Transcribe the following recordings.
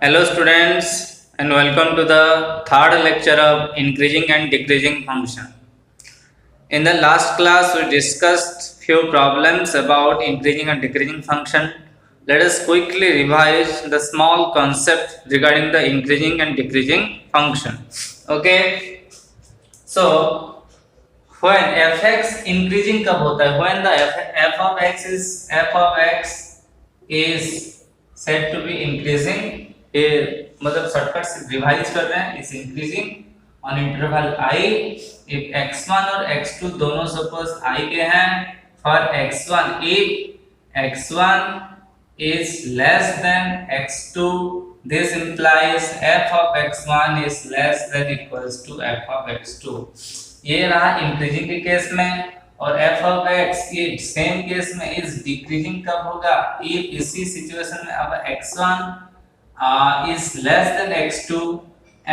Hello students and welcome to the third lecture of increasing and decreasing function. In the last class we discussed few problems about increasing and decreasing function. Let us quickly revise the small concept regarding the increasing and decreasing function. Okay. So when fx increasing कब होता है? When the f of x is said to be increasing. ये मतलब shortcut से revise कर रहे हैं. इस increasing on interval i if x1 और x2 दोनों सपोज i के हैं. For x1 if x1 is less than x2, this implies f of x1 is less than equals to f of x2. ये रहा इंक्रीजिंग के case में. और f of x ये सेम केस में इज डिक्रीजिंग कब होगा? if इसी सिचुएशन में अब x1 is less than x2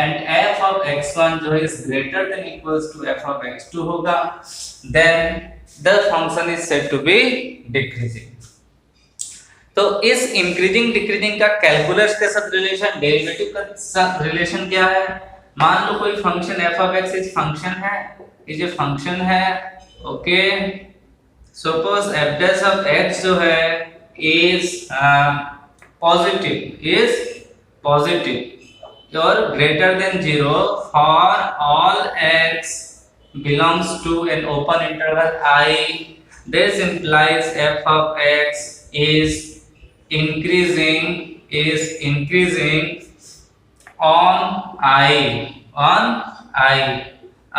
and f of x1 जो है is greater than equals to f of x2 होगा, then the function is said to be decreasing. तो इस इंक्रीजिंग डिक्रीजिंग का कैलकुलस के साथ रिलेशन, डेरिवेटिव का साथ रिलेशन क्या है? मान लो कोई function f of x is function है, ये फंक्शन है. Okay, suppose f dash of x जो है is positive or greater than 0 for all x belongs to an open interval I. This implies f of x is increasing on I.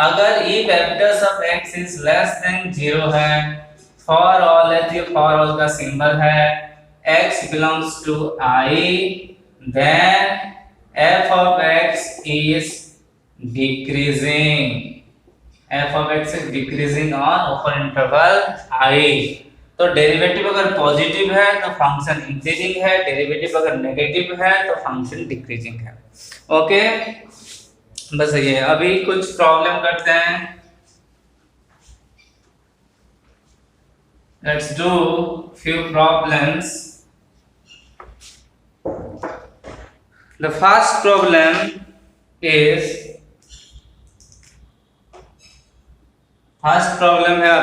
अगर if f dash of x is less than 0 है, for all है, ये for all का symbol है, x belongs to I, then f of x is decreasing. f of x is decreasing on open interval I. तो derivative अगर positive है तो function increasing है, डेरिवेटिव अगर नेगेटिव है तो फंक्शन डिक्रीजिंग है. ओके, बस ये. अभी कुछ प्रॉब्लम करते हैं. Let's do few problems. The first problem है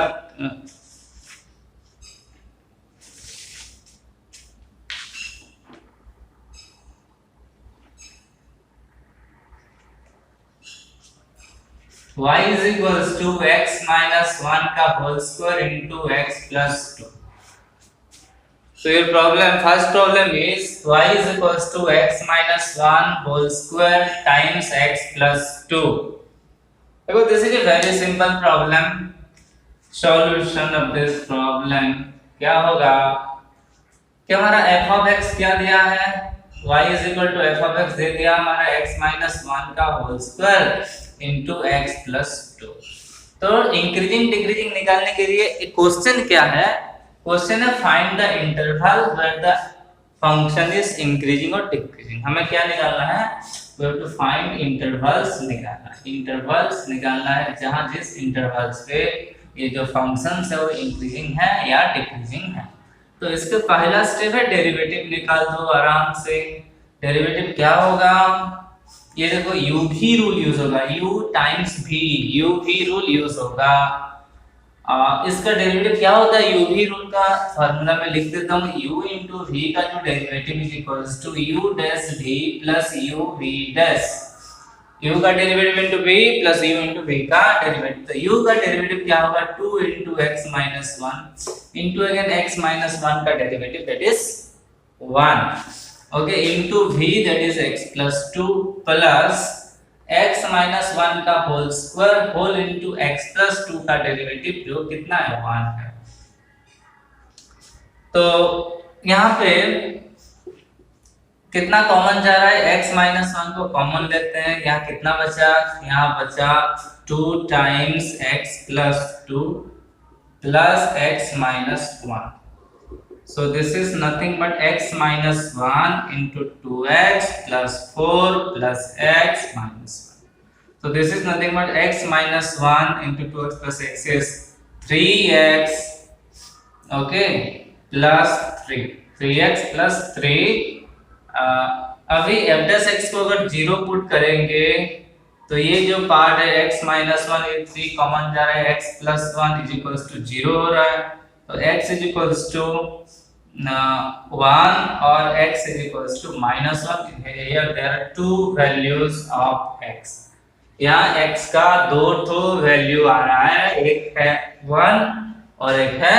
y is equals to x minus 1 का whole square into x plus 2. So your first problem is y is equals to x minus 1 whole square times x plus 2. देखो, this is a very simple problem. Solution of this problem क्या होगा कि हमारा f of x क्या दिया है? y is equal to f of x दे दिया हमारा x minus 1 का whole square into x plus 2. तो इंक्रीजिंग डिक्रीजिंग निकालने के लिए एक क्वेश्चन क्या है? क्वेश्चन है find the interval where the function is increasing और डिक्रीजिंग. हमें क्या निकालना है? We have to find intervals निकालना है. इंटरवल्स निकालना है जहां जिस इंटरवल्स पे ये जो फंक्शंस है वो इंक्रीजिंग है या डिक्रीजिंग है. तो इसका पहला स्टेप है डेरिवेटिव निकाल दो आराम से. डेरिवेटिव क्या होगा? ये देखो u भी रूल यूज होगा, u टाइम्स v, u भी रूल यूज होगा. इसका डेरिवेटिव क्या होता है? u भी रूल का फार्मूला में लिख देता हूँ. u into v का जो derivative is equals to u dash v plus u v dash. u का derivative into v plus u into v का डेरिवेटिव. तो u का डेरिवेटिव क्या होगा? 2 into x minus 1 into again x minus 1 का derivative that is 1. Okay, into v that is x plus 2 plus x minus 1 का whole square whole into x plus 2 का derivative जो कितना है? 1 है. तो यहाँ पे कितना कॉमन जा रहा है? x minus 1 को कॉमन लेते हैं. यहाँ कितना बचा? यहाँ बचा 2 times x plus 2 plus x minus 1. So this is nothing but x minus 1 into 2x plus 4 plus x minus 1. So this is nothing but x minus 1 into 2x plus x is 3x. Okay, plus 3. 3x plus 3 अभी F dash x को अगर 0 put करेंगे तो ये जो part है x minus 1 ये 3 common जा रहा है, x plus 1 is equals to 0 हो रहा है, तो x इज इक्वल्स टू 1 और x is equals to minus 1। Here there are two values of x। यहाँ x का दो ठो वैल्यू आ रहा है, एक है 1 और एक है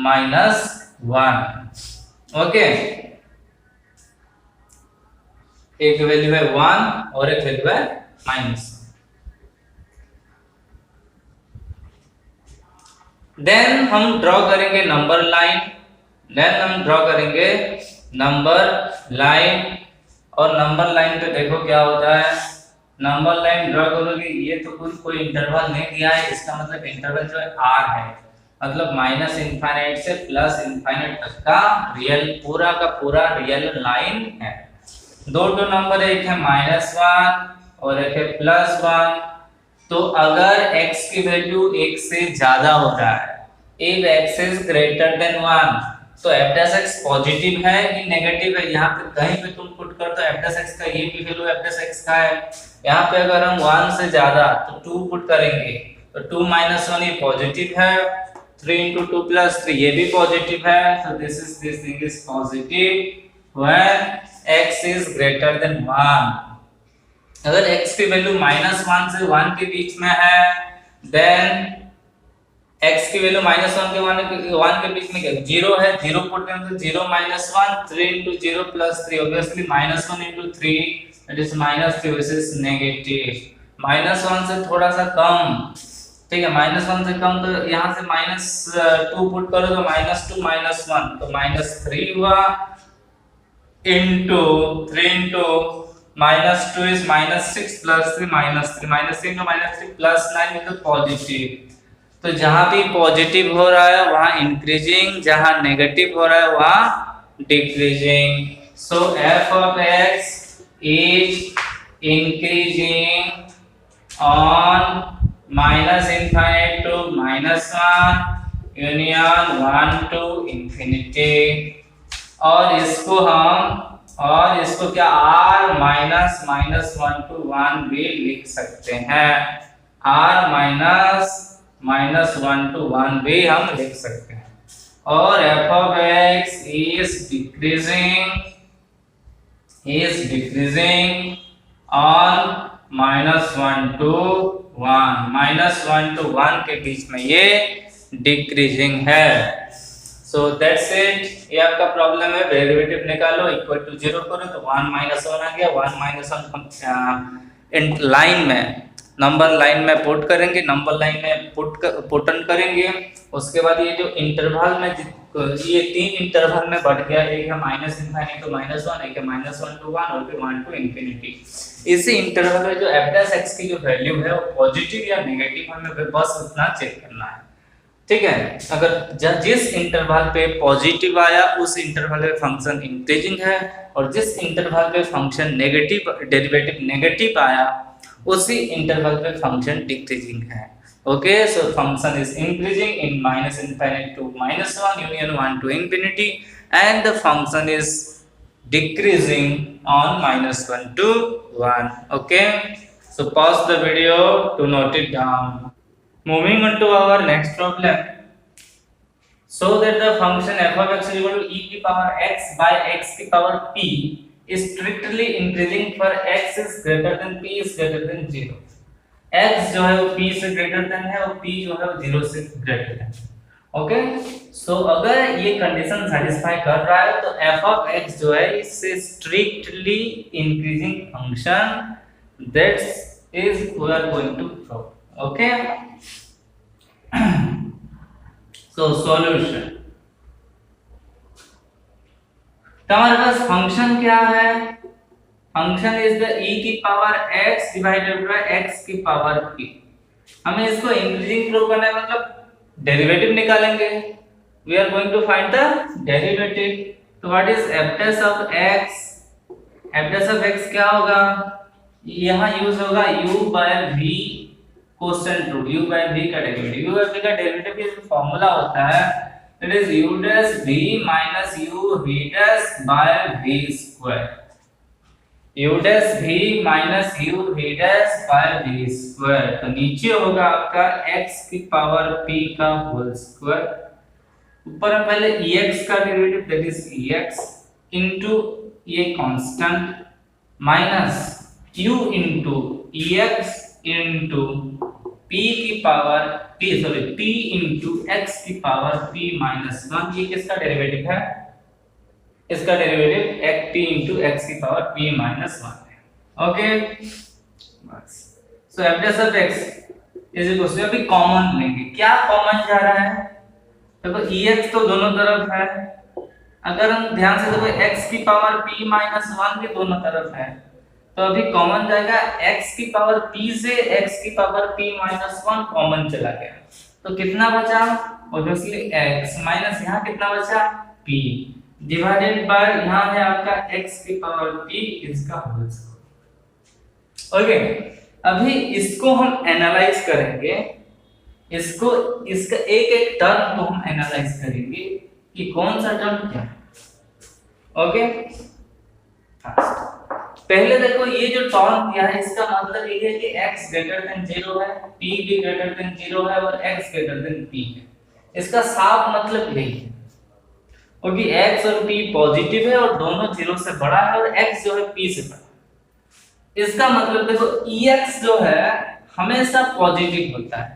माइनस 1। ओके, एक वैल्यू है 1 और एक वैल्यू है माइनस। देन हम ड्रॉ करेंगे नंबर लाइन, और नंबर लाइन पे देखो क्या होता है। नंबर लाइन ड्रॉ करोगे, ये तो कोई इंटरवल नहीं दिया है, इसका मतलब इंटरवल जो है r है, मतलब माइनस इनफाइनाइट से प्लस इनफाइनाइट तक का रियल पूरा का पूरा रियल लाइन है। दो नंबर, एक है -1 और एक है +1। तो अगर x की वैल्यू 1 से ज्यादा हो रहा है, if x is greater than 1, तो f dash x पॉजिटिव है कि नेगेटिव है, यहाँ पे कहीं पे तुम पुट कर तो f dash x का ये भी वैल्यू f dash x का है। यहाँ पे अगर हम 1 से ज्यादा तो 2 पुट करेंगे, तो 2 - 1 ये पॉजिटिव है, 3 × 2 + 3 ये भी पॉजिटिव है, so this thing is positive when x is greater than 1। अगर x की वैल्यू -1 से 1 के बीच में है, देन x की वैल्यू -1 के 1 के बीच में क्या 0 है, 0 पुट करें तो 0 - 1, 3 × 0 + 3, obviously -1 × 3 that is -3, which is negative। -1 से थोड़ा सा कम, ठीक है, -1 से कम, तो यहाँ से -2 पुट करो तो -2 - 1 तो -3 हुआ, into 3 into -2 is -6 + 3 -3 -3 into -3 + 9 into positive. तो जहां भी पॉजिटिव हो रहा है वहां इंक्रीजिंग, जहां नेगेटिव हो रहा है वहां decreasing. So f of x is increasing on -infinite to -1 union 1 to infinity। और इसको क्या r -1 to 1 भी लिख सकते हैं, r -1 to 1 भी हम लिख सकते हैं। और f of x is decreasing on -1 to 1 के बीच में ये डिक्रीजिंग है। सो दैट्स इट, ये आपका प्रॉब्लम है। डेरिवेटिव निकालो, इक्वल टू 0 करो तो 1 - 1 आ गया, 1 - 1 इन लाइन में नंबर लाइन में पुट करेंगे, नंबर लाइन में पुटन करेंगे। उसके बाद ये जो इंटरवल में ये 3 इंटरवल में बढ़ गया, एक है -∞ to -1, एक है -1 to 1 और फिर 1 to infinity। इसी इंटरवल में जो f dash x की जो वैल्यू है वो पॉजिटिव या नेगेटिव हमें बस उतना चेक करना है, ठीक है। अगर जिस इंटरवल पे पॉजिटिव आया उस इंटरवल पे फंक्शन इंक्रीजिंग है, और जिस इंटरवल पे फंक्शन डेरिवेटिव नेगेटिव आया उसी इंटरवल पे फंक्शन डिक्रीजिंग है। Okay, so function is increasing in -∞ to -1 union 1 to infinity, and the function is decreasing on -1 to 1। okay, so pause the video to note it down। Moving on to our next problem, so that the function f of x is equal to e की power x by x की power p is strictly increasing for x is greater than p is greater than 0। x जो है वो p से greater than है और p जो है वो 0 से ग्रेटर है। ओके, सो अगर ये कंडीशन सेटिस्फाई कर रहा है तो f of x जो है इससे strictly increasing function, that's is we are going to prove. Okay, so solution, तो हमारे पास फंक्शन क्या है, फंक्शन इज द e की power x divided by x की पावर p। हमें इसको इंक्रीजिंग प्रूव करना है, मतलब डेरिवेटिव निकालेंगे। We are going to find the derivative. तो what is f dash of x, f dash of x क्या होगा, यहाँ यूज होगा u by v quotient root, u by v का डेरिवेटिव। u by v का derivative का formula होता है, it is u dash v minus u v dash by v square। u dash v minus u v dash by v square. तो नीचे होगा आपका x की पावर p का होल स्क्वायर, ऊपर में पहले ex का derivative that is ex into ये constant minus u into ex into p की पावर p इनटू x की पावर p माइनस 1। ये किसका डेरिवेटिव है? इसका डेरिवेटिव p इनटू x की पावर p माइनस 1 है। ओके बस। सो f dash of x is equal to, अभी कॉमन लेंगे, क्या कॉमन जा रहा है? देखो ex तो दोनों तरफ है, अगर हम ध्यान से देखो x की पावर p माइनस 1 भी दोनों तरफ है, तो अभी कॉमन जाएगा x की पावर p से x की पावर p माइनस 1 कॉमन चला गया, तो कितना बचा? ऑब्वियसली x माइनस यहाँ कितना बचा? p डिवाइडेड बाय यहाँ है आपका x की पावर p इसका होल स्क्वायर। ओके, अभी इसको हम एनालाइज करेंगे, इसको इसका एक एक टर्म को हम एनालाइज करेंगे कि कौन सा टर्म क्या है। ओके पहले देखो ये जो टर्म दिया है इसका मतलब ये है कि x ग्रेटर देन 0 है, p भी ग्रेटर देन 0 है और x ग्रेटर देन p है। इसका साफ मतलब यही है क्योंकि x और p पॉजिटिव है और दोनों 0 से बड़ा है और x जो है p से बड़ा है। इसका मतलब देखो ex जो है हमेशा पॉजिटिव होता है,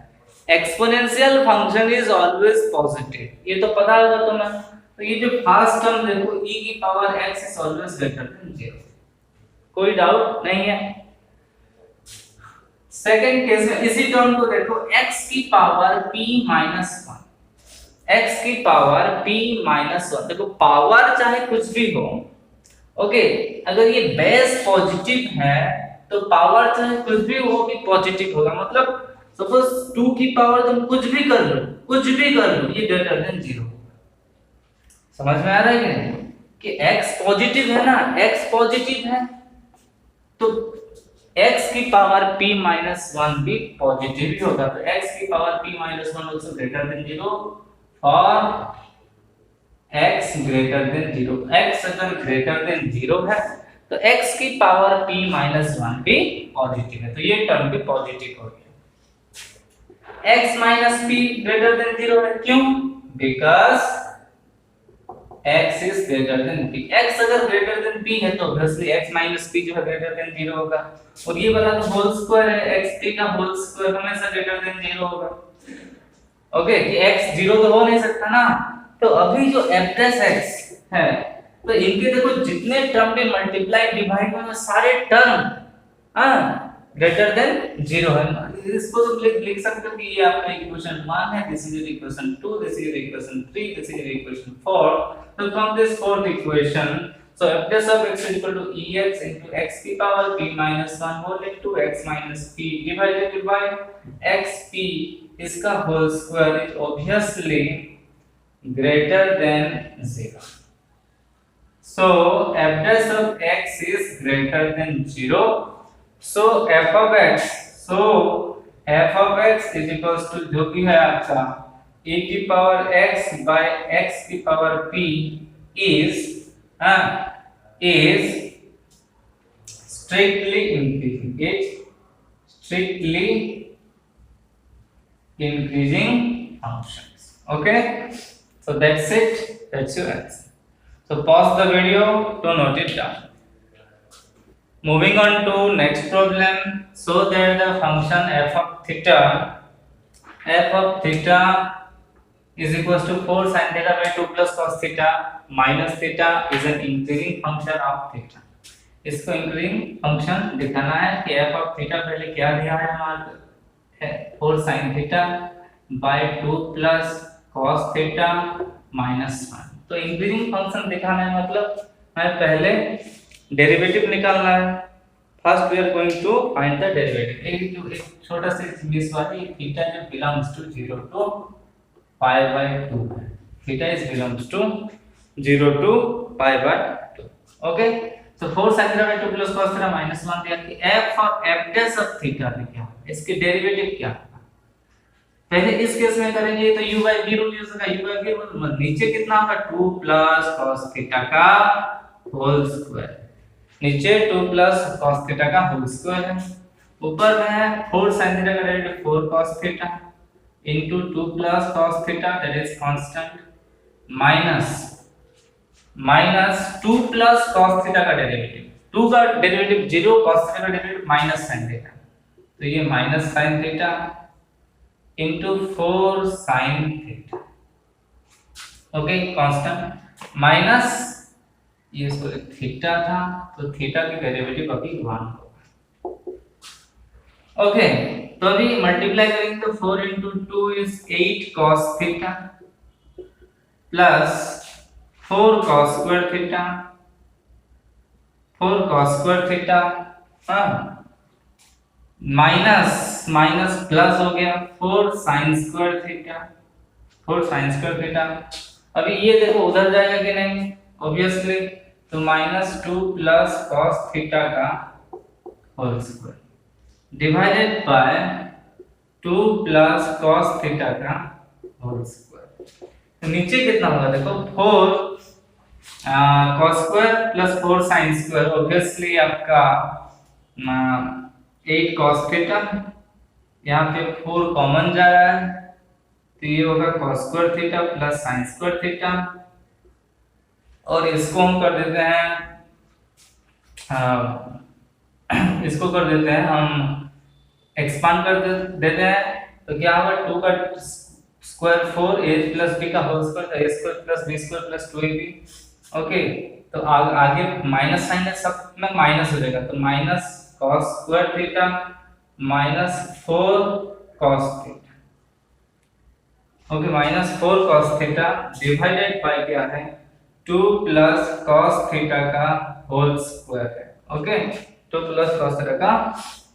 exponential function is always positive, ये तो पता होगा तुम्हें। तो ये जो फर्स्ट टर्म देखो e की power x is always greater than 0, कोई डाउट नहीं है। सेकंड केस में इसी टर्म को देखो x की पावर p माइनस 1, x की पावर p माइनस 1, देखो पावर चाहे कुछ भी हो, ओके अगर ये बेस पॉजिटिव है तो पावर चाहे कुछ भी हो भी पॉजिटिव होगा। मतलब सपोज 2 की पावर तुम कुछ भी कर लो, ये ग्रेटर देन 0। समझ में आ रहा है कि नहीं कि x पॉजिटिव है ना, x पॉजिटिव है तो x की पावर p माइनस 1 भी पॉजिटिव ही होगा। तो x की power p minus 1 also greater than 0 और x ग्रेटर देन 0। x अगर ग्रेटर देन 0 है तो x की पावर p माइनस 1 भी पॉजिटिव है, तो ये टर्म भी पॉजिटिव हो गया। x minus p greater than 0 है, क्यों? Because x is greater than p। x अगर ग्रेटर देन p है तो ऑब्वियसली x माइनस p जो है ग्रेटर देन 0 होगा, और ये वाला तो होल स्क्वायर है, x का होल स्क्वायर हमेशा ग्रेटर देन 0 होगा। ओके कि x 0 तो हो नहीं सकता ना। तो अभी जो f x है तो इनके देखो जितने टर्म भी मल्टीप्लाई डिवाइड में सारे टर्म ग्रेटर देन 0 है। इसको तो लिख सकते हो कि ये आपका इक्वेशन 1 है, this is equation 2, this is equation 3, this is equation 4। तो from this fourth equation so f dash of x is equal to ex into x की power p minus 1 whole into x minus p divided by xp इसका whole square is obviously greater than 0. So f dash of x is greater than 0. So f of x is equals to जो भी है आपका e की power x by x की power p is strictly increasing. It's strictly increasing functions. Okay, so that's it. That's your answer. So pause the video to note it down. Moving on to next problem. So that the function f of theta is equals to 4 sin theta by 2 plus cos theta minus theta is an increasing function of theta. इसको increasing function दिखाना है कि f of theta पहले क्या दिया है हमारे 4 sin theta by 2 plus cos theta minus 1। तो increasing function दिखाना है मतलब हमें पहले डेरिवेटिव निकालना है। First we are going to find the derivative. एक छोटा सा मिस हुआ है, थीटा जो belongs to 0 to pi by 2 है। Theta is belongs to 0 to pi by 2। Okay, तो 4 sin theta by 2 plus cos theta minus 1 दिया कि f डैश ऑफ थीटा क्या है, इसके डेरिवेटिव क्या है। पहले इस केस में करेंगे तो u by v rule use होगा, u बाय v रूल नीचे कितना होगा 2 प्लस cos थीटा का होल स्क्वायर। नीचे 2 प्लस cos थीटा का होल स्क्वायर है, ऊपर में है 4 sin थीटा का derivative 4 cos theta into 2 plus cos theta that is constant minus 2 plus cos theta का डेरिवेटिव, 2 का डेरिवेटिव 0, cos थीटा का डेरिवेटिव माइनस sin थीटा, तो ये minus sin theta into 4 sin theta, okay constant minus ये इसको theta था तो theta की डेरिवेटिव अभी 1 होगा, ओके। तो अभी मल्टीप्लाई करेंगे तो 4 into 2 is 8 cos theta plus 4 cos square theta, 4 cos square theta, हाँ माइनस माइनस प्लस हो गया 4 sin square theta, 4 sin square theta. अभी ये देखो उधर जाएगा कि नहीं, ऑब्वियसली, तो -2 प्लस cos थीटा का whole square divided by 2 plus cos theta का होल स्क्वायर, तो नीचे कितना होगा देखो 4 cos square plus 4 sin square, obviously आपका 8 cos थीटा, यहाँ पे 4 कॉमन जा रहा है तो ये होगा cos square theta plus sin square theta, और इसको हम कर देते हैं इसको कर देते हैं हम एक्सपांड कर देते हैं, तो क्या होगा 2 का स्क्वायर 4 a प्लस b का whole square, a square plus b square plus 2ab, okay. तो आगे माइनस साइन है, सब में माइनस हो जाएगा, तो minus cos square theta minus 4 cos theta, okay, minus 4 cos theta divided bye क्या है 2 प्लस cos थीटा का होल स्क्वायर है, ओके, 2 प्लस cos थीटा का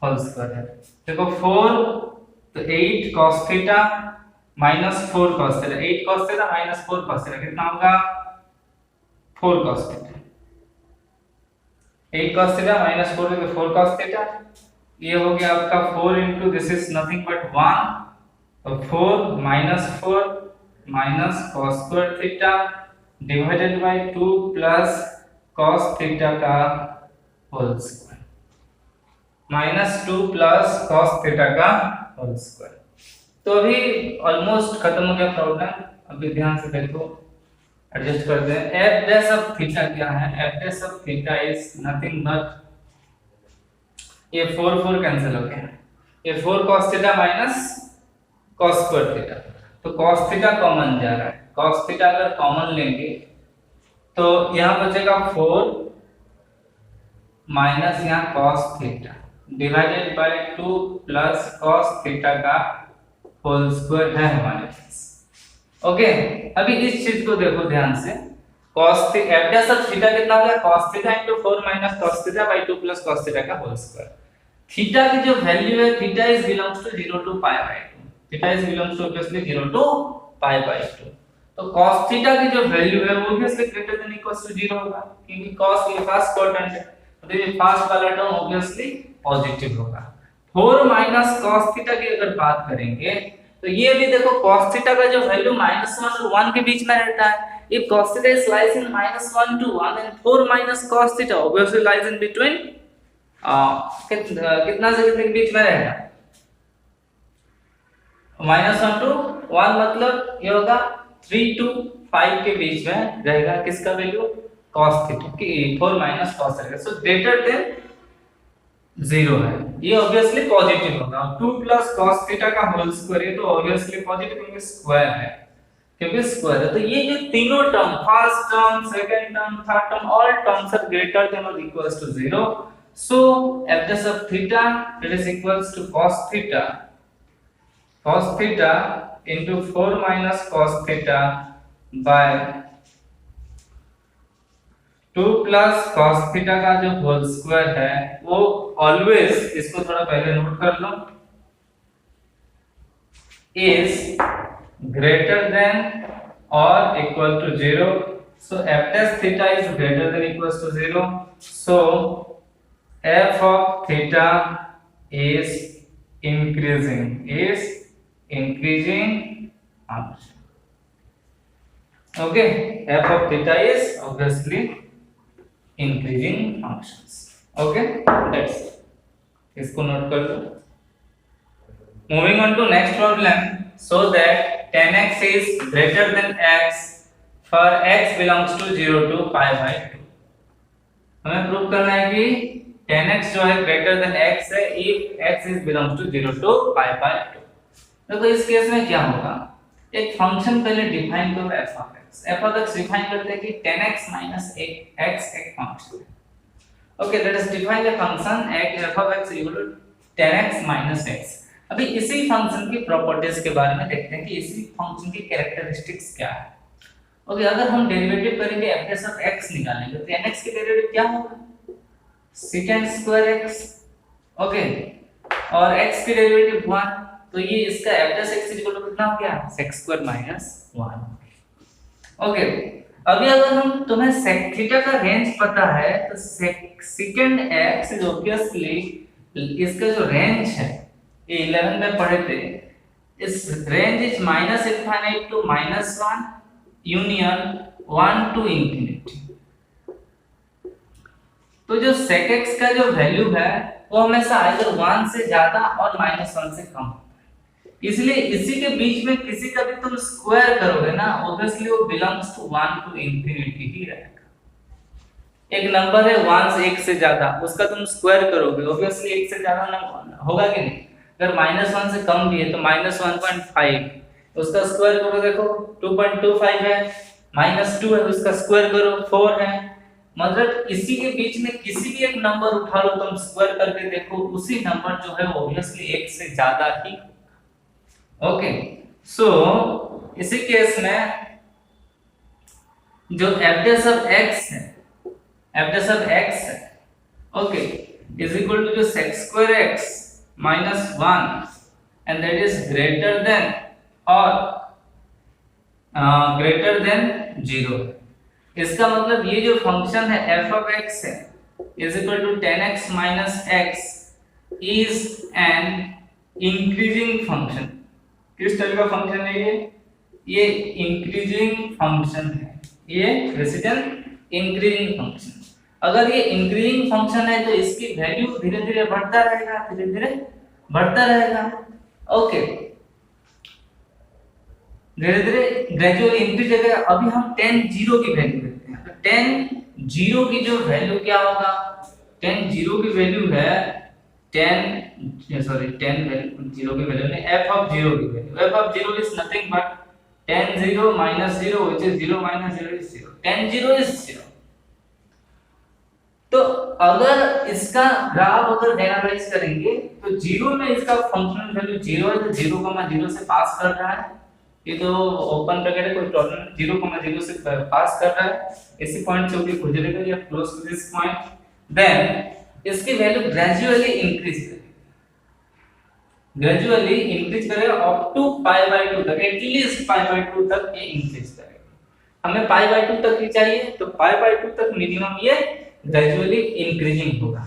होल स्क्वायर है। देखो 4 तो 8 cos theta minus 4 cos theta, 8 cos theta minus 4 cos theta कितना होगा 4 cos theta, 8 cos theta minus 4 तो 4 cos थीटा, ये हो गया आपका 4 into this is nothing but 1, तो 4 minus cos square theta divided by 2 plus cos theta का whole square, minus 2 plus cos theta का होल स्क्वायर। तो अभी ऑलमोस्ट खत्म हो गया प्रॉब्लम, अभी ध्यान से देखो, एडजस्ट कर दें। f डैश ऑफ थीटा क्या है, f dash of theta is nothing but, ये 4 कैंसिल हो गया, ये 4 cos theta minus cos square theta, तो cos थीटा कॉमन जा रहा है, cos थीटा अगर कॉमन लेंगे तो यहां बचेगा 4 माइनस यहां cos theta divided by 2 plus cos theta का होल स्क्वायर है हमारे पास, ओके। अभी इस चीज को देखो ध्यान से, cos theta f dash of theta कितना हो गया cos theta into 4 minus cos theta by 2 plus cos theta का होल स्क्वायर। थीटा की जो वैल्यू है theta is belongs to 0 to pi by 2, theta is belongs to obviously 0 to pi by 2, तो cos theta की जो value है वो obviously greater than equals to 0 होगा, क्योंकि cos ये फर्स्ट क्वाड्रेंट है, तो ये फर्स्ट वाला टर्म ऑब्वियसली पॉजिटिव होगा। 4 माइनस cos थीटा की अगर बात करेंगे तो ये भी देखो cos थीटा का जो वैल्यू -1 और 1 के बीच में रहता है, if cos theta is lies in -1 to 1 then 4 minus cos theta obviously lies in between कितना से कितने के बीच में रहेगा, -1 to 1 मतलब ये होगा 3 to 5 के बीच में रहेगा, किसका वैल्यू cos थीटा की 4 minus cos theta, so greater than 0 है, ये ऑब्वियसली पॉजिटिव होगा। 2 प्लस cos थीटा का होल स्क्वायर है तो ऑब्वियसली पॉजिटिव क्योंकि स्क्वायर है, क्योंकि स्क्वायर है, तो ये जो तीनों term first term second term third term all terms are greater than और equals to 0, so f dash of theta that is equals to cos theta into 4 minus cos theta by 2 plus cos theta का जो whole square है वो always, इसको थोड़ा पहले note कर लो, is greater than or equal to 0, so f dash theta is greater than equals to 0, so f of theta is increasing okay, f of theta is obviously increasing functions. Okay, that's इसको note कर लो। Moving on to next problem, so that 10x is greater than x for x belongs to 0 to pi by 2। हमें prove करना है कि 10x जो है greater than x है if x is belongs to 0 to pi by 2। देखो इस case में क्या होगा, एक फंक्शन पहले डिफाइन करो f of x। f of x define करते हैं कि 10x minus x एक फंक्शन है। Okay, let us define the function f of x equal to 10x minus x। अभी इसी फंक्शन की प्रॉपर्टीज के बारे में देखते हैं कि इसी फंक्शन की कैरेक्टरिस्टिक्स क्या है। ओके, अगर हम डेरिवेटिव करेंगे f of x निकालेंगे तो nx की डेरिवेटिव क्या होगा, secant square x। ओके, और x की डेरिवेटिव 1, तो ये इसका f of x equal to कितना हो गया, sec square minus 1। ओके, अभी अगर हम तुम्हें sec थीटा का रेंज पता है तो secant x इज ऑब्वियसली इसका जो रेंज है, ये 11 में पढ़े थे, इस range is minus infinite to minus 1 union 1 to infinity. तो जो sec x का जो वैल्यू है वो हमेशा आइदर 1 से ज्यादा और माइनस 1 से कम होता है, इसलिए इसी के बीच में किसी का भी तुम स्क्वायर करोगे ना, ऑब्वियसली वो बिलोंग्स टू 1 टू इंफिनिटी ही रहेगा। एक नंबर है 1 से 1 से ज्यादा, उसका तुम स्क्वायर करोगे, ऑब्वियसली 1 से ज्यादा नंबर होगा कि नहीं। अगर माइनस 1 से कम भी है तो माइनस 1.5, उसका स्क्वायर करो, देखो 2.25 है, माइनस 2 है उसका स्क्वायर करो 4 है। मतलब इसी के बीच में किसी भी एक नंबर उठा लो तुम स्क्वायर करके देखो, उसी नंबर जो है ऑब्वियसली 1 से ज्यादा ही। ओके, सो इसी केस में जो f dash of x है, f dash of x है, ओके, इज इक्वल टू जो sec square x minus 1 and that is greater than or greater than 0। इसका मतलब ये जो फंक्शन है f of x है is equal to 10x minus x is an increasing function। किस तरह का फंक्शन है ये इंक्रीजिंग फंक्शन है, ये this is an increasing function. अगर ये इंक्रीजिंग फंक्शन है तो इसकी वैल्यू धीरे धीरे बढ़ता रहेगा, धीरे धीरे बढ़ता रहेगा। ओके, धीरे धीरे ग्रेजुअली इंक्रीज करेगा। अभी हम 10 जीरो की वैल्यू देखते हैं, तो 10 जीरो की जो वैल्यू क्या होगा, 10 जीरो की वैल्यू है 10 जीरो की वैल्यू नहीं, f of 0 की value, f of 0 is nothing but 10 0 minus 0 which is 0 minus 0 is 0, 10 0 is 0। तो अगर इसका ग्राफ अगर जनरलाइज करेंगे तो 0 में इसका फंक्शनल वैल्यू 0 है, तो 0,0 से पास कर रहा है, ये तो ओपन ब्रैकेट है, कोई प्रॉब्लम नहीं, 0,0 से पास कर रहा है, इसी पॉइंट से होकर गुजरेगा या close to this point, then इसकी वैल्यू ग्रेजुअली इंक्रीज करेगी, ग्रेजुअली इंक्रीज करेगा अप टू पाई बाय 2 तक, एटलीस्ट पाई बाय 2 तक ये इंक्रीज करेगा। हमें पाई बाय 2 तक ही चाहिए, तो पाई बाय 2 तक मिनिमम ये ग्रेजुअली इंक्रीजिंग होगा।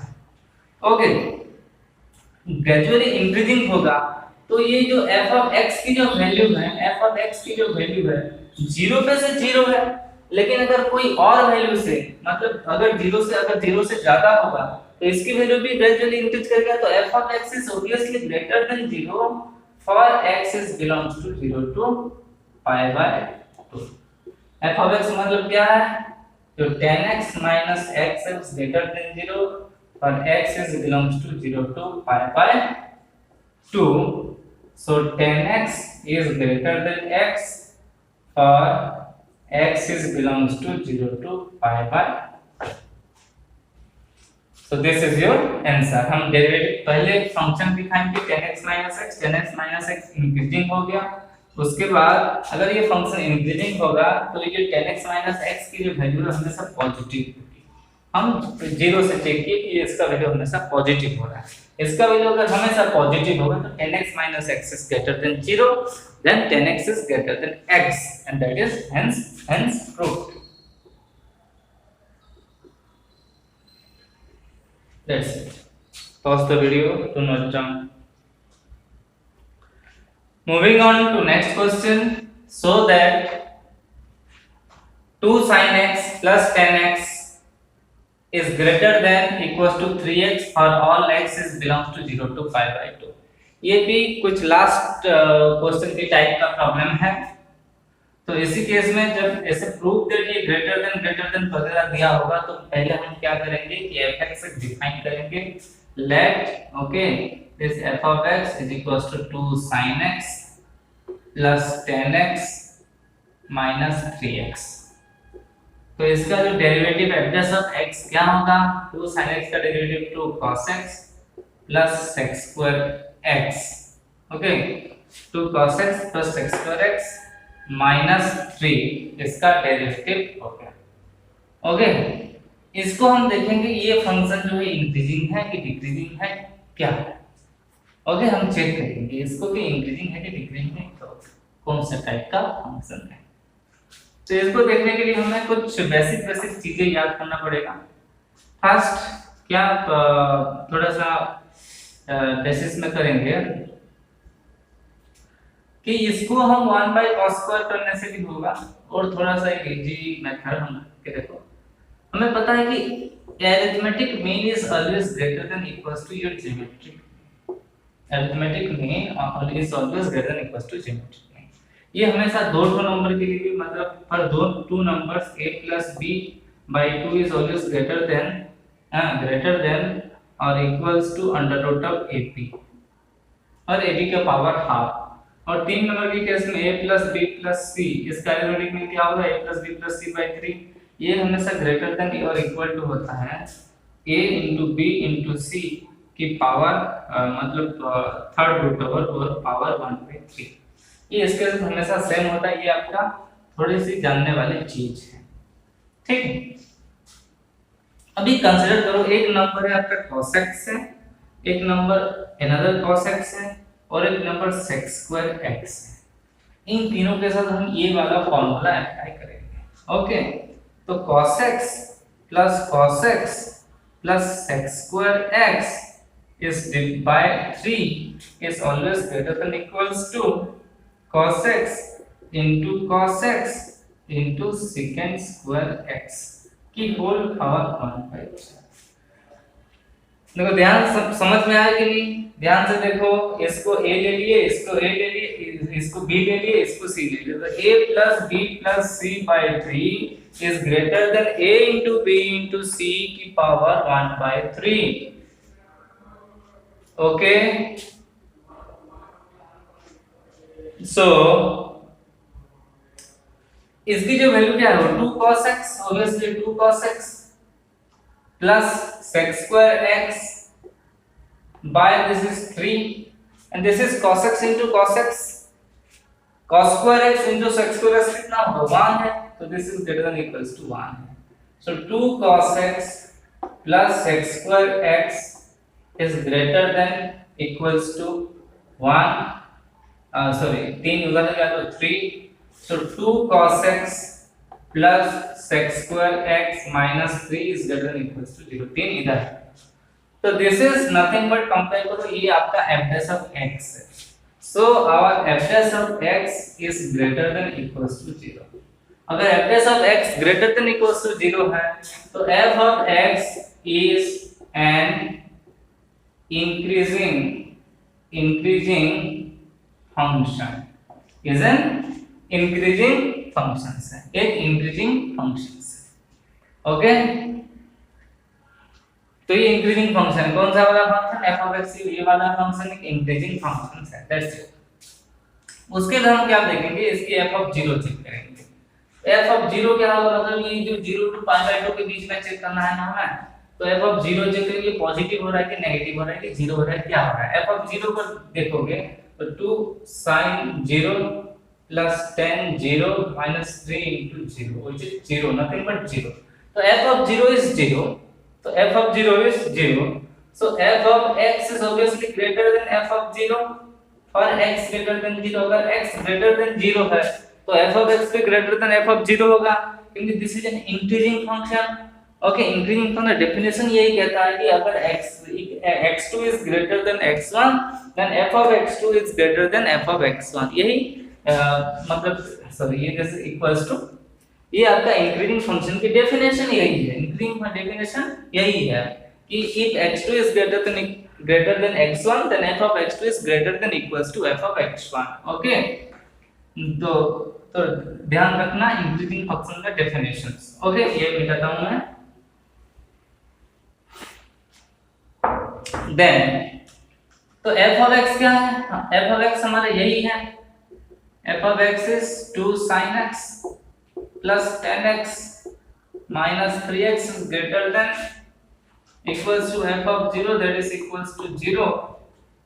ओके, ग्रेजुअली इंक्रीजिंग होगा तो ये जो f of x की जो वैल्यू है, f of x की जो वैल्यू है 0 पे से 0 है, लेकिन अगर कोई और वैल्यू से, मतलब अगर 0 से ज्यादा होगा तो इसकी वैल्यू भी ग्रेजुअली इंक्रीज करेगा। तो f of x is obviously greater than 0 for x is belongs to 0 to pi by 2। f of x मतलब क्या है, तो 10x minus x is greater than 0 for x is belongs to 0 to pi by 2। So 10x is greater than x for x is belongs to 0 to pi by 2। So this is your answer। हम derivative पहले function दिखाएंगे 10x minus x increasing हो गया, उसके बाद अगर ये function increasing होगा तो ये 10x minus x की जो वैल्यू है हमेशा पॉजिटिव होगी। हम 0 से चेक किए कि इसका वैल्यू हमेशा पॉजिटिव हो रहा है, इसका वैल्यू अगर हमेशा पॉजिटिव होगा तो 10x minus x is greater than 0, then 10x is greater than x and that is hence proved। That's it। Pause the video to note down। Moving on to next question, so that 2 sin x plus 10x is greater than equals to 3x for all x is belongs to 0 to 5/2। ये भी कुछ last question की type का problem है। तो इसी case में जब ऐसे प्रूफ दैट ये ग्रेटर देन वगैरह दिया होगा तो पहले हम क्या करेंगे कि f(x) डिफाइन करेंगे। Let okay this f of x is equals to 2 sin x plus 10x minus 3x। तो इसका जो डेरिवेटिव f ऑफ x क्या होगा? 2 sin x का derivative 2 cos x plus sec square x। Okay 2 cos x plus sec square x minus 3 इसका derivative हो गया। Okay इसको हम देखेंगे ये फंक्शन जो है इंक्रीजिंग है कि डिक्रीजिंग है क्या है। ओके हम चेक करेंगे इसको कि इंक्रीजिंग है कि डिक्रीजिंग है, तो कौन सा टाइप का फंक्शन है। तो इसको देखने के लिए हमें कुछ बेसिक चीजें याद करना पड़ेगा। फर्स्ट क्या थोड़ा सा बेसिस में करेंगे कि इसको हम 1/cos² करने से भी होगा, और थोड़ा सा एक इजी मेथड हम के देखो। हमें पता है कि arithmetic mean is always greater than equals to your geometric. Arithmetic mean is always greater than equals to geometric. ये हमेशा दो नंबर के लिए भी मतलब पर two numbers a plus b/2 is always greater than और equals to under root of ab और ab का पावर हाफ। और 3 नंबर के केस में a plus b plus c इसका अरिथमेटिक मीन क्या होगा? a plus b plus c/3। ये हमेशा ग्रेटर देन और इक्वल टू होता है a into b into c की पावर मतलब थर्ड रूट ओवर पावर 1/3। ये इसके साथ हमेशा सेम होता है। ये आपका थोड़ी सी जानने वाली चीज है, ठीक है। अभी कंसीडर करो एक नंबर है आपका cos x है, एक नंबर अनदर cos x है और एक नंबर sec square x है। इन तीनों के साथ हम ये वाला फॉर्मूला अप्लाई करेंगे। ओके तो cos x plus sec square x is divided by 3 is always greater than equals to cos x into secant square x की होल पावर 1/3। देखो ध्यान समझ में आया कि नहीं? ध्यान से देखो, इसको a ले लिए, इसको a ले लिए, इसको b ले लिए, इसको c ले लिए। तो a plus b plus c/3 is greater than a into b into c की पावर 1/3। ओके सो इसकी जो वैल्यू क्या है? 2 cos x, obviously 2 cos x plus sec square x by this is 3 and this is cos x into cos x, cos square x into sec square x कितना होगा? 1 है, तो this is greater than equals to 1 है। So 2 cos x plus sec square x is greater than equals to 1 3 उधर गया तो 3। So 2 cos x plus sec square x minus 3 is greater than equals to 0। 3 इधर। तो this is nothing but compare करो, ये आपका f' of x है। So our f' of x is greater than equals to 0। अगर f' of x greater than equals to 0 है तो f of x is an increasing function, is an increasing function है, एक increasing function है। Okay तो ये increasing function कौन सा वाला फंक्शन? f of x, ये वाला फंक्शन एक इंक्रीजिंग फंक्शन है, दैट्स इट। उसके बाद हम क्या देखेंगे? इसकी f of 0 चेक करेंगे। f of 0 क्या होगा? मतलब ये जो 0 to π/2 के बीच में चेक करना है ना हमें, तो f of 0 चेक करेंगे पॉजिटिव हो रहा है कि नेगेटिव हो रहा है कि 0 हो रहा है, क्या हो रहा है। f of 0 को देखोगे तो 2 sin 0 plus tan 0 minus 3 into 0 which is 0, nothing but 0। तो f of 0 is 0, so f of 0 is 0, so f of x is obviously greater than f of 0 for x greater than 0। अगर x greater than 0 है तो f of x भी greater than f of 0 होगा, क्योंकि this is an increasing function। Okay increasing function definition यही कहता है कि अगर x2 is greater than x1 then f of x2 is greater than f of x1। यही मतलब सॉरी ये जैसे इक्वल्स टू ये आपका इंक्रीजिंग फंक्शन की डेफिनेशन यही है, इंक्रीजिंग डेफिनेशन यही है कि if x2 is greater than x1 then f of x2 is greater than equals to f of x1. Okay, तो ध्यान रखना इंक्रीजिंग फंक्शन का डेफिनेशंस। ओके, ये मिटाता हूं मैं। देन तो f of x क्या है? f of x हमारा यही है, f of x is 2 sin x plus 10x minus 3x is greater than equals to f of 0 that is equals to 0.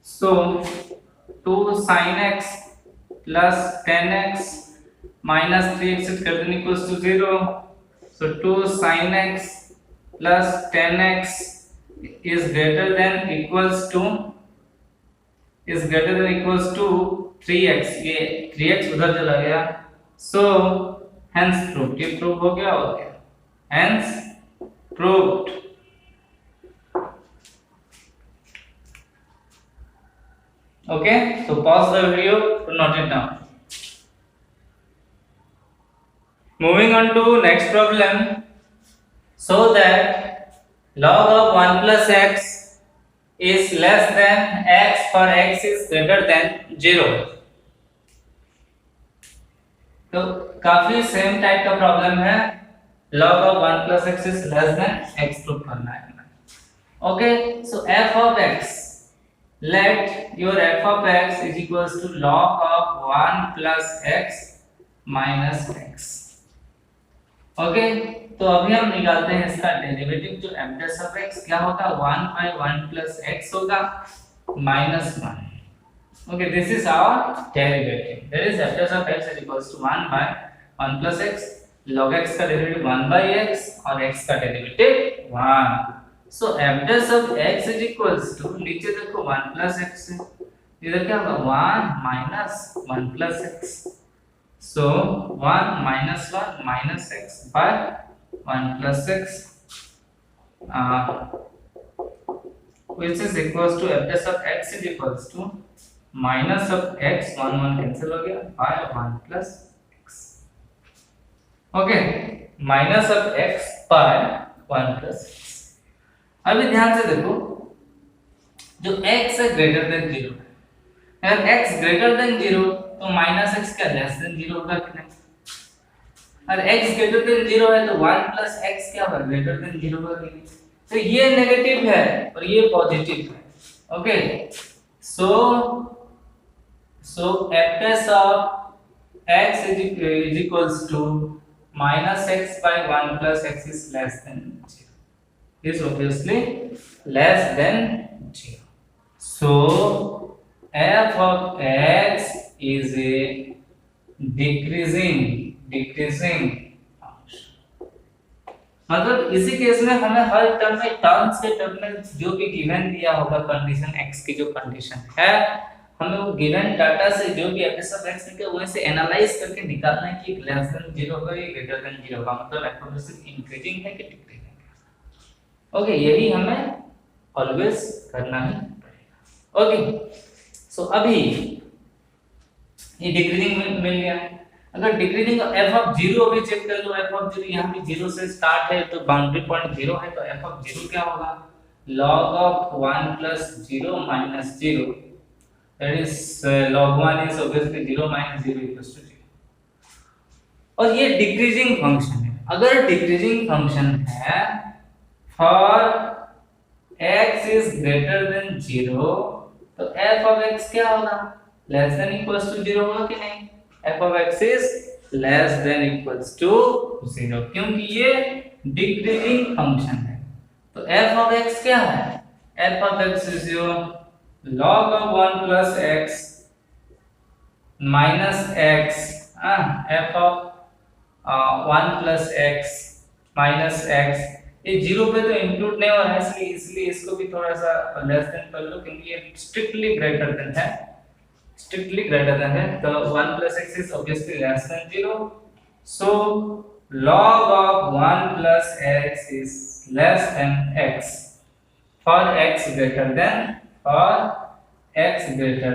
So 2 sin x plus 10x minus 3x is greater than equals to 0. So 2 sin x plus 10x is greater than equals to 3x. ये 3x उधर चला गया, so hence proved. ये prove हो गया, हो गया, hence proved. Okay, so pause the video to note it down. Moving on to next problem. So that log of 1 plus x is less than x for x is greater than 0. तो काफी same type का problem है, log of 1 plus x is less than x prove करना है। Okay, so f of x, let your f of x is equals to log of 1 plus x minus x. Okay, तो अभी हम निकालते हैं इसका डेरिवेटिव, जो f dash of x क्या होगा, 1 by 1 plus x होगा minus 1. Okay, this is our derivative. That is f dash of x is equals to 1 by 1 plus x. Log x का डेरिवेटिव 1 by x और x का derivative 1. So f dash of x is equals to, नीचे देखो 1 plus x है, इधर क्या होगा 1 minus 1 plus x. So 1 minus 1 minus x by 1 plus x, which is equals to f dash of x is equals to minus of x, 1 cancel हो गया, by 1 plus x. Okay, minus of x by 1 plus x. अभी ध्यान से देखो, जो x है greater than 0, अगर x greater than 0 तो माइनस x क्या लेस देन 0 होगा कि नहीं? अगर x ग्रेटर देन 0 है तो 1 प्लस x क्या होगा, ग्रेटर देन 0 होगा कि नहीं? तो ये नेगेटिव है और ये पॉजिटिव है। Okay, so f dash of x is equals to minus x by 1 plus x is less than 0. Is obviously less than 0. So f of x is a decreasing function. मतलब इसी case में हमें हर term में, terms के term में जो भी given दिया होगा कंडीशन, x की जो कंडीशन है, हमें वो गिवन डाटा से जो भी f of x निकले वो से एनालाइज करके निकालना है कि लेस देन 0 होगा या ग्रेटर देन 0 होगा, मतलब f of x इंक्रीजिंग है कि डिक्रीजिंग है। ओके, यही हमें ऑलवेज करना ही पड़ेगा। ओके, सो अभी ये डिक्रीजिंग मिल गया। अगर डिक्रीजिंग f of 0 अभी चेक कर लो, f of 0 यहाँ भी 0 से स्टार्ट है तो बाउंड्री पॉइंट 0 है, तो f of 0 क्या होगा, log of 1 plus 0 minus 0, that is log 1 is obviously 0 minus 0 equals to 0. और ये डिक्रीजिंग फंक्शन है। अगर डिक्रीजिंग फंक्शन है for x is greater than 0 तो f of x क्या होगा, लेस देन इक्वल्स टू 0 होगा कि नहीं? f of x is less than equals to 0, क्योंकि ये डिक्रीजिंग फंक्शन है। तो f of x क्या है, f of x is your log of 1 plus x minus x, f of 1 plus x minus x, ये 0 पे तो इंक्लूड नहीं हो रहा है, इसलिए इसको भी थोड़ा सा लेस देन कर लो, क्योंकि ये स्ट्रिक्टली ग्रेटर देन है, strictly greater than है, तो 1 plus x is obviously less than 0. So log of 1 plus x is less than x for x greater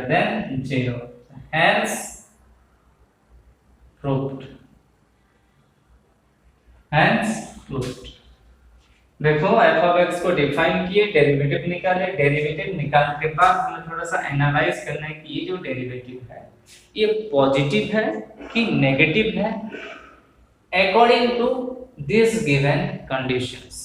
than 0. Hence proved. Hence closed. देखो F of x को define किए, derivative निकाले, derivative निकालने के बाद हमें थोड़ा सा एनालाइज करना है कि ये जो डेरिवेटिव है ये पॉजिटिव है कि नेगेटिव है according to this given conditions.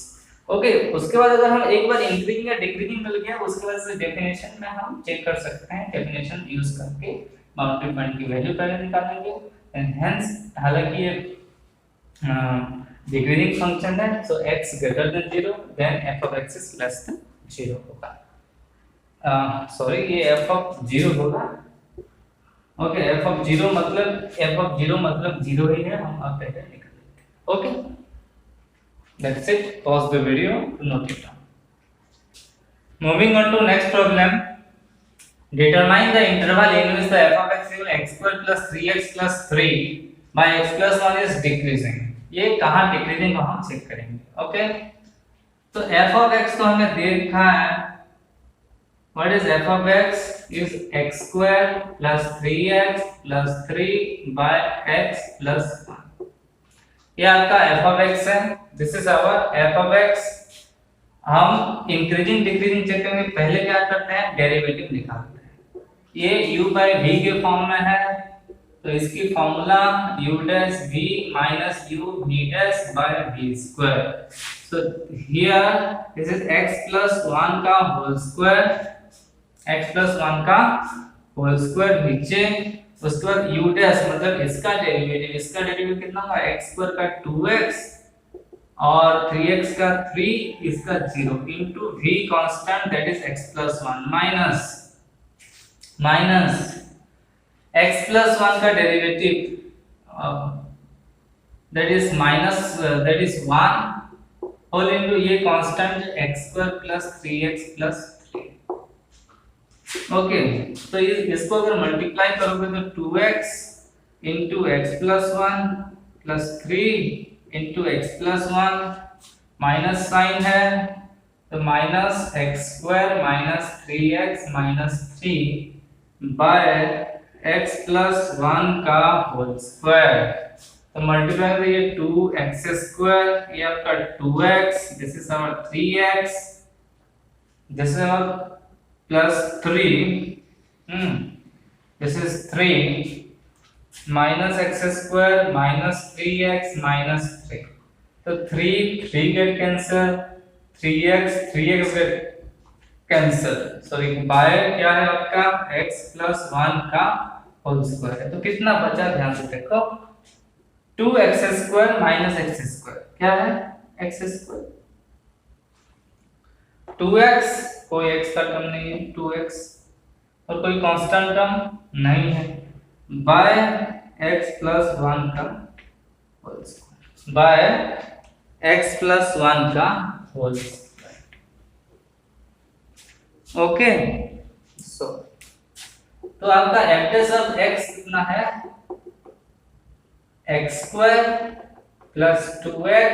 Okay, उसके बाद अगर हम एक बार इंक्रीजिंग या डिक्रीजिंग मिल गया उसके बाद से डेफिनेशन में हम चेक कर सकते हैं, डेफिनेशन यूज करके बाउंड्री पॉइंट की वैल्यू पहले निकालेंगे एंड हेंस हालांकि ये डिक्रीजिंग फंक्शन है so x greater than 0 then f of x is less than 0 होगा। सॉरी ये f of 0 होगा। ओके, f of 0 मतलब 0 ही है, हम अब पहले निकाल लेंगे। Okay, that's it. Pause the video to note it down. Moving on to next problem. Determine the interval in which the f of x equal x square plus 3x plus 3 by x plus 1 is decreasing. ये कहाँ decreasing को हम check करेंगे। Okay, तो f of x तो हमें देखा है, what is f of x is x square plus 3x plus 3 by x plus 1। ये आपका f of x है, this is our f of x। हम इंक्रीजिंग डिक्रीजिंग चेक करेंगे, पहले क्या करते हैं डेरिवेटिव निकालते हैं। ये u by v के फॉर्म में है तो इसकी formula u dash v minus u v dash by v square। so here this is x plus 1 का होल स्क्वायर, x plus 1 का होल स्क्वायर नीचे, उसके बाद u dash मतलब इसका डेरिवेटिव कितना होगा, x स्क्वायर का 2x और 3x का 3, इसका 0 into v constant that is x plus 1 minus x plus 1 का derivative that is minus that is 1 whole into ये constant x square plus 3x plus 3। Okay, तो इसको अगर मल्टीप्लाई करोगे तो 2x into x plus 1 plus 3 into x plus 1 माइनस sign है तो minus x square minus 3x minus 3 by x plus 1 का होल स्क्वायर। तो मल्टीप्लाई करें ये 2x स्क्वायर, ये आपका 2x, this is our 3x, this is our plus 3, this is 3 minus x square minus 3x minus 3। तो 3 get cancel, 3x get cancel, sorry by क्या है आपका x plus 1 का होल स्क्वायर है। तो कितना बचा ध्यान से देखो, 2x square minus x square क्या है x स्क्वायर, 2x कोई x का टर्म नहीं है 2x और कोई कांस्टेंट टर्म नहीं है, बाय x plus 1 का whole square, by x plus 1 का होल स्क्वायर। ओके, सो तो आपका f dash ऑफ x कितना है, x square plus 2x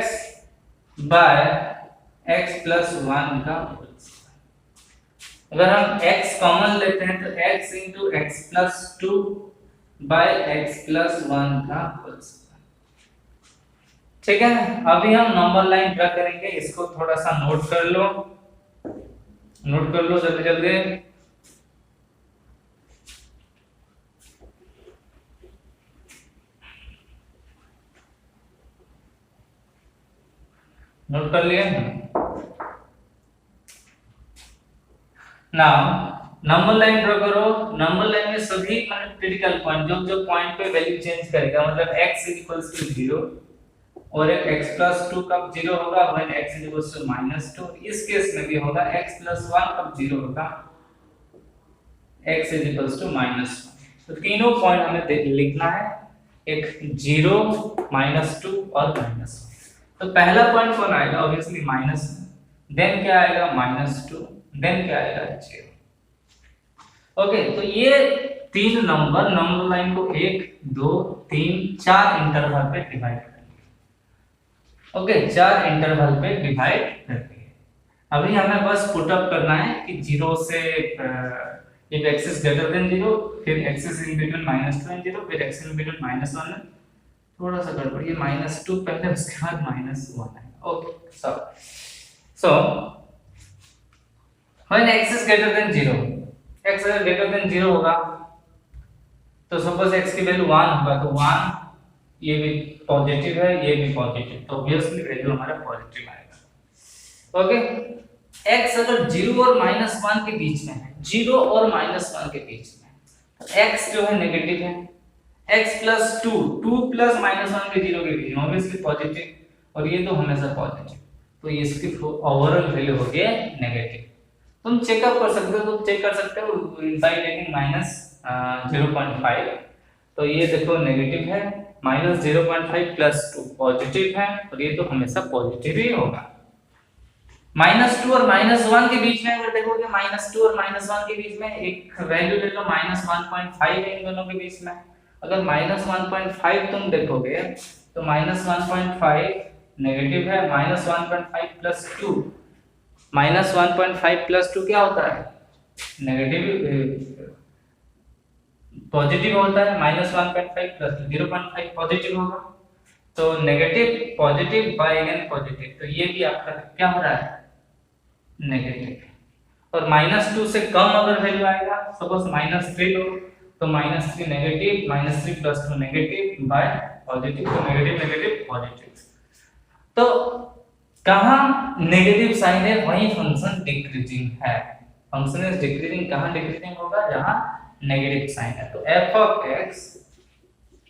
by x plus 1 का होल स्क्वायर। अगर हम x कॉमन लेते हैं तो x into x plus 2 by x plus 1 का होल स्क्वायर। ठीक है, अभी हम नंबर लाइन ड्रा करेंगे, इसको थोड़ा सा नोट कर लो जल्दी नोट कर लिए। नाउ नंबर लाइन ड्रा करो, नंबर लाइन में सभी क्रिटिकल पॉइंट जो पॉइंट पे वैल्यू चेंज करेगा, मतलब x इक्वल्स टू 0 और एक x plus 2 कब 0 होगा when x इक्वल्स टू -2। इस केस में भी होगा x plus 1 कब 0 होगा, x इक्वल्स टू -1। तो तीनों पॉइंट हमें लिखना है, एक 0 -2 और -1। तो पहला पॉइंट कौन आएगा, ऑब्वियसली माइनस, देन क्या आएगा -2, देन क्या आएगा 0। ओके, तो ये तीन नंबर लाइन को 1 2 3 4 इंटरवल पे डिवाइड करेंगे। ओके, 4 इंटरवल पे डिवाइड करके अभी हमें बस पुट अप करना है कि 0 से if x is greater than 0, फिर x is in between -2 and 0, फिर x is in between -1 थोड़ा सा गड़बड़, ये -2 पहले उसके बाद -1 है। Okay so when x is greater than 0, x अगर ग्रेटर देन 0 होगा तो सपोज x की वैल्यू 1 होगा तो 1 ये भी पॉजिटिव है, ये भी पॉजिटिव, तो ऑब्वियसली वैल्यू हमारा पॉजिटिव आएगा। ओके, x अगर 0 और -1 के बीच में है, 0 और -1 के बीच में, तो x जो है नेगेटिव है, x + 2, 2 + -1 के 0 के बीच में ऑब्वियसली पॉजिटिव, और ये तो हमेशा पॉजिटिव, तो ये इसकी ओवरऑल वैल्यू होगी नेगेटिव। तुम चेकअप कर सकते हो, तुम चेक कर सकते हो बाय टेकिंग -0.5, तो ये देखो नेगेटिव है, -0.5 + 2 पॉजिटिव है, और ये तो हमेशा पॉजिटिव ही होगा। -2 और -1 के बीच में अगर देखोगे, -2 और -1 के बीच में एक वैल्यू ले लो, -1.5 है इन दोनों के बीच में। अगर -1.5 तुम देखोगे तो -1.5 नेगेटिव है, -1.5 + 2, -1.5 + 2 क्या होता है? नेगेटिव, पॉजिटिव होता है। -1.5 + 0.5 पॉजिटिव होगा, तो negative positive by again positive, तो ये भी आपका क्या हो रहा है? नेगेटिव। और -2 से कम अगर वैल्यू आएगा, सपोज -3 लो, तो -3 नेगेटिव, -3 + 2 नेगेटिव बाय पॉजिटिव, तो नेगेटिव नेगेटिव पॉजिटिव। तो कहाँ नेगेटिव साइन है वहीं फंक्शन डिक्रीजिंग है। फंक्शन इज डिक्रीजिंग, कहाँ डिक्रीजिंग होगा? जहाँ नेगेटिव साइन है। तो f of x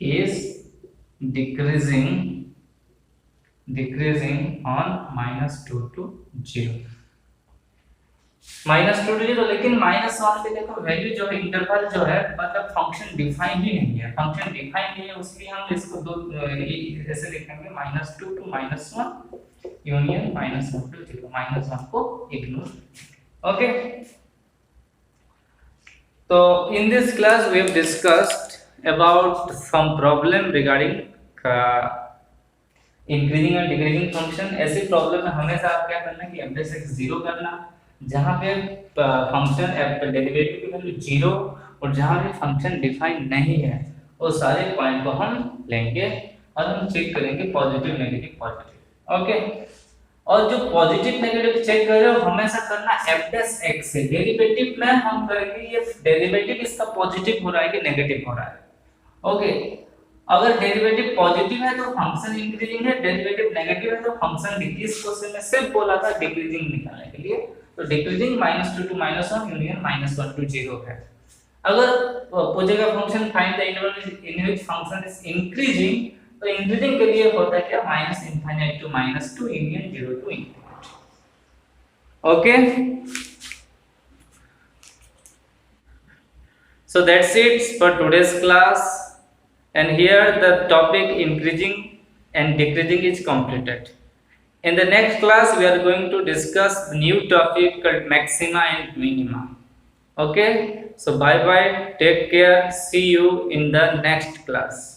is decreasing on -2 to 0, -2 to 0, लेकिन -1 पे देखो वैल्यू जो है, इंटरवल जो है, मतलब फंक्शन डिफाइन ही नहीं है, फंक्शन डिफाइन नहीं है, इसलिए हम इसको दो ऐसे लिखेंगे, -2 to -1 यूनियन -1 to 0, -1 को इग्नोर। ओके, तो in this class we have discussed about some problem regarding increasing and decreasing function। ऐसी प्रॉब्लम में हमेशा आप क्या करना है कि f(x) 0 करना, जहाँ पे फंक्शन डेरिवेटिव की वैल्यू 0 और जहाँ पे फंक्शन डिफाइन नहीं है, वो सारे पॉइंट को हम लेंगे और हम चेक करेंगे पॉजिटिव नेगेटिव पॉजिटिव। ओके, और जो पॉजिटिव नेगेटिव चेक कर रहे हो हमेशा करना f(x) से। डेरिवेटिव में हम करेंगे ये डेरिवेटिव इसका पॉजिटिव हो रहा है कि नेगेटिव हो रहा है। ओके, अगर डेरिवेटिव पॉजिटिव है तो फंक्शन इंक्रीजिंग है, डेरिवेटिव नेगेटिव है तो फंक्शन डिक्रीज। क्वेश्चन में सिर्फ बोला था डिक्रीजिंग निकालने के लिए, तो डिक्रीजिंग -2 to -1 यूनियन -1 to 0 है। अगर पूछेगा function find the interval in which function is increasing, तो इंक्रीजिंग के लिए होता है क्या? -∞ to -2 union 0 to ∞। Okay, so that's it for today's class, and here the topic increasing and decreasing is completed. In the next class we are going to discuss new topic called maxima and minima. Okay, so bye bye, take care, see you in the next class.